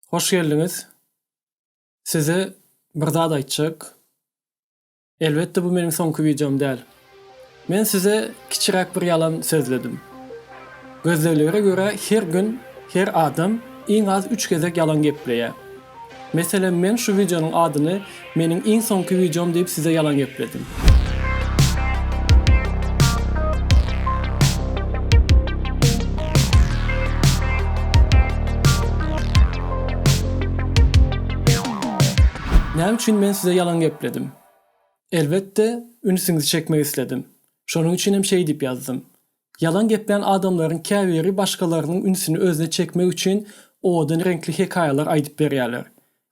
Hoş geldiniz. Size bir zat aýtjak. Elbette bu benim sonky videom däl. Men size kiçirak bir yalan sözledim. Gözlemlere göre her gün her adam en az 3 gezek yalan gepleýär. Mesela men şu videonun adyny menin en sonky videom diýip size yalan gepledim. Näme üçin men size yalan gepledim? Elbette ünsüňizi çekmek istedim. Şonuň üçin hem şey diýip ýazdım. Yalan gepleyen adamların käbiri başkalarının ünsünü özüne çekmek üçin owadan renkli hekaýalar aýdyp berýärler.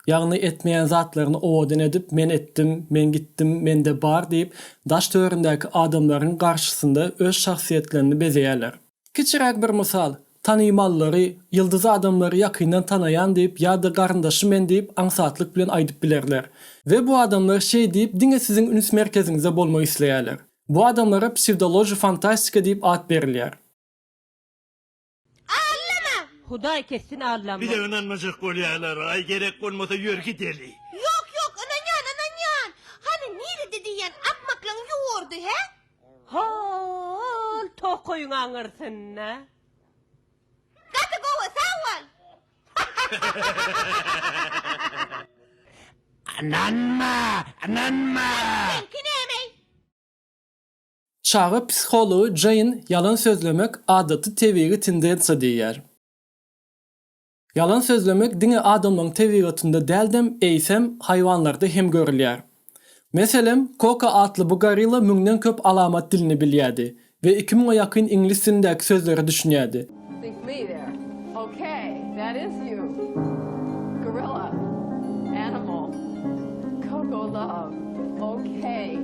Ýagny etmeýän zatlaryny owadan edip men etdim, men gittim, mende bar diýip daş töründäki adamlaryň garşysynda öz şahsiýetlerini bezeýärler. Kiçirak bir mysal. Tanymallary, ýyldız adamlary ýakyndan tanayan diýip ýa-da garyndaşy men diýip aňsatlyk bilen aýdyp bilerler. Ve bu adamlar şey diýip diňe siziň üns merkeziňizde bolmagy isleýärler. Bu adamlara psevdoloji fantastika diýip ad berilýär. Ağlama! Huday kesin ağlama. Bir de inanmacak bolýarlar. Ay gerek bolmasa ýör gideli. Yok ananyan. Hani nire diýen akmaklaň ýuwardy he? Hol tokoyun aňyrsyn ne? Gata gowa sawal. Ananma! Sen kinemey? Çağı psihologu Jane yalan sözlemek adaty tebigi tendensiýa diýär. Yalan sözlemek diňe adamlaryň tebigatynda däldem eýsem haýwanlarda hem görülýär. Meselem, Koka atly bu gorilla müňden köp alamat dilini bilýärdi we 2000 ýakyn ingliz dilindäki sözleri düşünýärdi. Think me there. Okay, that is you. Gorilla. Animal. Coco love. Okay.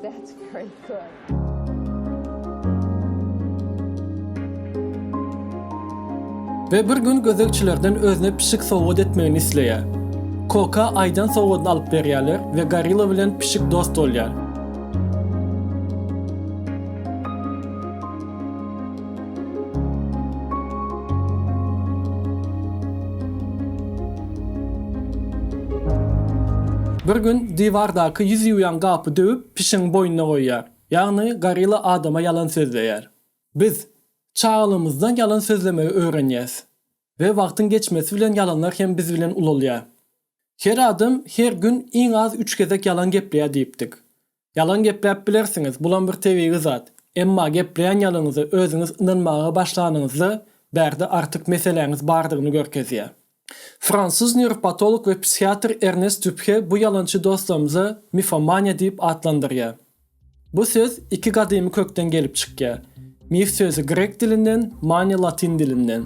That's very good. Ve bir gün gözekçilerden özüne pişik sowgat etmegini isleýär. Koka aýdan sowgatyny alyp berýärler we gorilla bilen pişik dost bolýar. Bir gün diwardaky ýüzi uyan gapy döwüp pişiň boýnuna goýýar. Ýagny gorilla adama yalan sözleýär. Biz çağalymyzdan yalan sözlemeyi öğrenýäs. Ve wagtyň geçmesi bilen yalanlar hem biz bilen ululýar. Her adam her gün en az 3 gezek yalan gepleýär diýipdik. Yalan gepläp bilersiňiz, bulan bir tebigi zat. Emma gepleýän ýalaňyzy özüňiz inanmaga başlanyňyzda bärde artyk meseleňiz bardygyny görkezýär. Fransız nöropatolog ve psikiatr Ernest Dupre bu yalançı dostlarımıza mifomania diýip adlandyrýar. Bu söz iki gadymy kökden gelip çykýar. Mif sözü Grek dilinden, mania Latin dilinden.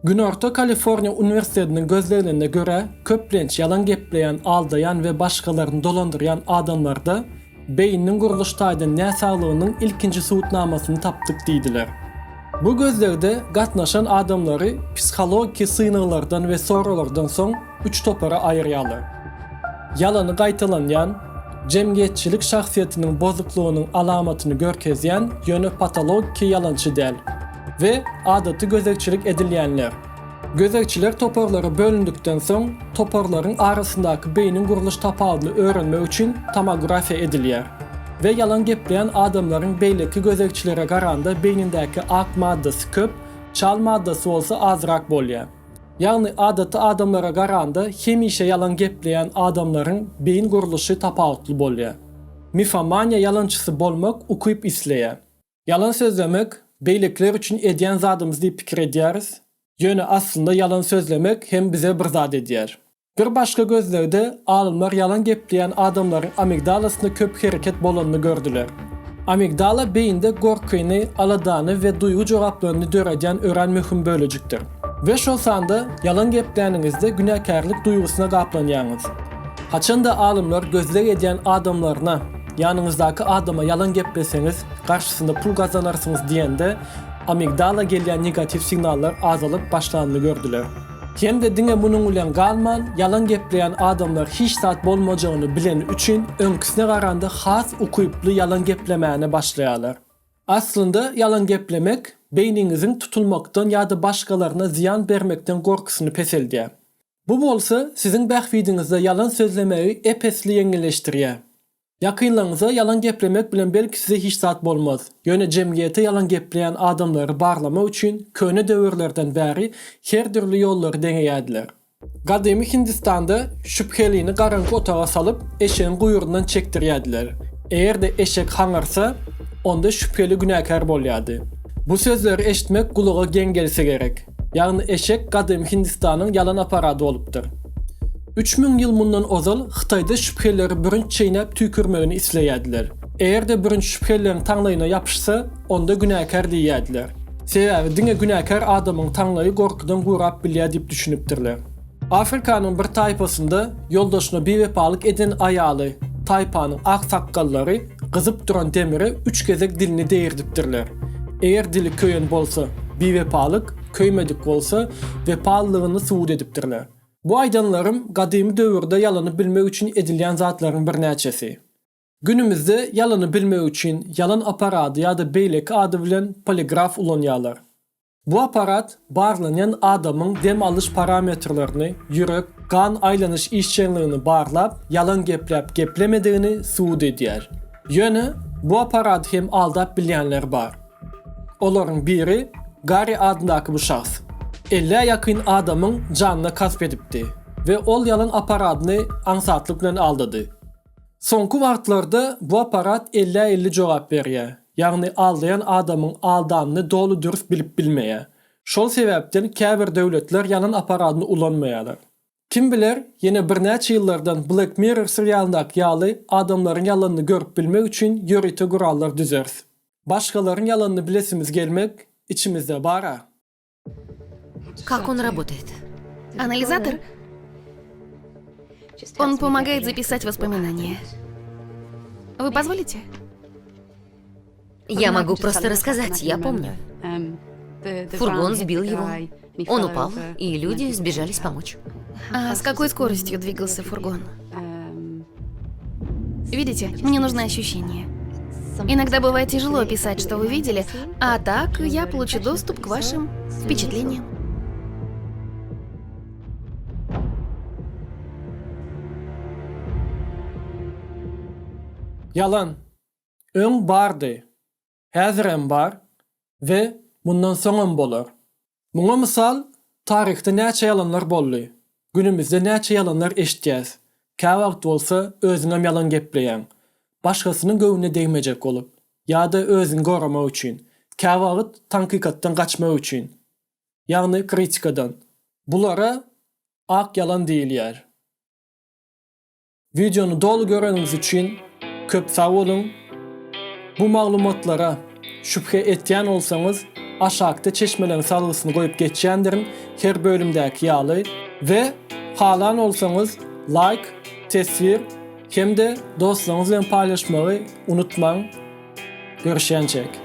Günorta Kaliforniya Üniversitesi'nin gözlerine göre köplenç yalan gepleyen, aldayan ve başkalarını dolandıryan adamlarda beyninin guruluştaýdan näsaglygynyň ilkinci suwutnamasyny tapdyk diýdiler. Bu gözlerde gatnaşan adamları psikologik sığınılardan ve sorulardan soň 3 topara aýyrýarlar. Yalanı gaýtalanýan, cemgiýetçilik şahsiýetiniň bozuklugynyň alamatyny görkezýän ýöne patologik yalançy däl ve adaty gözekçilik edilýänler. Gözekçiler toporlara bölündükden soň toporlaryň arasyndaky beynin guruluş tapagyny öğrenmek üçin tomografiýa edilýär. Ve yalan gepleyen adamların beyleki gözekçilere garanda beynindeki ak maddesi köp, çal maddesi olsa azrak bolýar. Yani adaty adamlara garanda hemişe yalan gepleyen adamların beyin guruluşy tapawutly bolýar. Mifomania yalançysy bolmak ukuyup isleýär. Yalan sözlemek beylekler üçin edýän zadymyz diýip pikir edýäris. Ýöne aslında yalan sözlemek hem bize bir zat edýär. Bir başka gözlerde alımlar yalan gepleyen adamların amigdalasında köp hareket bolanyny gördüler. Amigdala beyinde gorkyny, aladany ve duygu jogaplaryny döredýän ören möhüm bölejikdir. Ve şol sanda yalan gepleýäningizde günäkärlik duýgusuna gaplanýaňyz. Haçanda alımlar gözleg edýän adamlaryna, ýanynızdaky adama yalan gepleseňiz, garşysynda pul gazanarsyňyz diýende amigdala gelýän negativ signallar azalyp başlanyny gördüler. Hem de diňe munuň bilen galman, yalan gepleýän adamlar hiç zat bolmajagyny bilen üçin öňküsine garanda has ukuyuply yalan geplemäne başlaýarlar. Aslında yalan geplemek beyninizin tutulmaktan ya da başkalarına ziyan vermekten korkusunu peseldiye. Bu bolsa sizin bähwidinizde yalan sözlemeyi epesli yengilleştiriye. Yakınlarınıza yalan geplemek bilen belki size hiç zat bolmaz. Yöne cemiyete yalan gepleyen adamları barlama üçün köne döwürlerden bäri her türlü yolları deneýärdiler. Gadymy Hindistan'da şüpheliğini garanky otağa salıp eşeğin kuyruğundan çektirýärdiler. Eğer de eşek haňarsa onda şüpheli günahkar bolýardy. Bu sözleri eşitmek kulağa gen gelse gerek. Yani eşek Gadymy Hindistan'ın yalan aparaty bolupdyr. 3000 yıl mundan ozal Xitayda şüpheleri bürünç çeynep tükürmegini isleýärdiler. Eğer de bürünç şüphelerin taňlaýyna yapışsa onda günahkar diýýärdiler. Sebäbi diňe günahkar adamyň taňlaýy gorkudan gurap bilýär diýip düşünüpdirler. Afrikanyň bir taýpasynda yoldaşyna bewepalyk eden aýaly taýpanyň ak sakkallary gyzyp duran demiri 3 gezek dilini değirdipdirler. Eğer dili köýen bolsa bewepalyk, köýmedik bolsa wepalygyny suwut edipdirler. Bu aýdanlarym gadymy döwürde ýalany bilmek üçin edilýän zatlaryň bir näçesi. Günümizde ýalany bilmek üçin yalan aparaty ýa-da beýleki ady bilen poligraf ulanýarlar. Bu aparat barlanyan adamın dem alış parametrlerini, yürek, kan aylanyş işçenliğini barlap, yalan geplep geplemediğini suwut edýär. Ýöne bu aparat hem aldap bilýänler bar. Olaryň biri Gary adyndaky bu şahs. 50'ye yakın adamın canına kasp edipdi ve ol yalan aparatyny ansatlyk bilen aldady. Soňky wagtlarda bu aparat 50-50 jogap berýär. Ýagny aldayan adamyň aldanyny dolu dürüst bilip bilmeýär. Şol sebäpden käbir döwletler yalan aparatyny ulanmaýarlar. Kim biler, ýene bir näçe ýyllardan Black Mirror serialyndaky ýaly adamlaryň ýalanyny görüp bilmek üçin ýörite gurallar düzers. Başgalaryň ýalanyny bilesimiz gelmek içimizde bara. Как он работает? Анализатор? Он помогает записать воспоминания. Вы позволите? Я могу просто рассказать, я помню. Фургон сбил его. Он упал, и люди сбежались помочь. А с какой скоростью двигался фургон? Видите, мне нужно ощущение. Иногда бывает тяжело описать, что вы видели, а так я получу доступ к вашим впечатлениям. Yalan. Öň bardy. Häzirem bar ve bundan soňam bolar. Muňa mysal, taryhda näçe yalanlar boldy. Günümizde näçe yalanlar eşitýäs. Käwagt bolsa özüňem yalan gepleýän. Başgasynyň göwüne değmejek bolup, ýa-da özüni goramak üçin, käwagt tankykatdan gaçmak üçin. Ýagny kritikadan. Bulara ak yalan diýilýär. Videonu dolu göreniz üçin köp sağ olun. Bu maglumatlara şüphe etýän olsaňyz aşağıda çeşmelerin salgysyny goýup geçýändirin her bölümdäki ýaly ve halan olsaňyz like, tesir hem de dostlaryňyz bilen paýlaşmagy unutmaň. Görüşýänçek.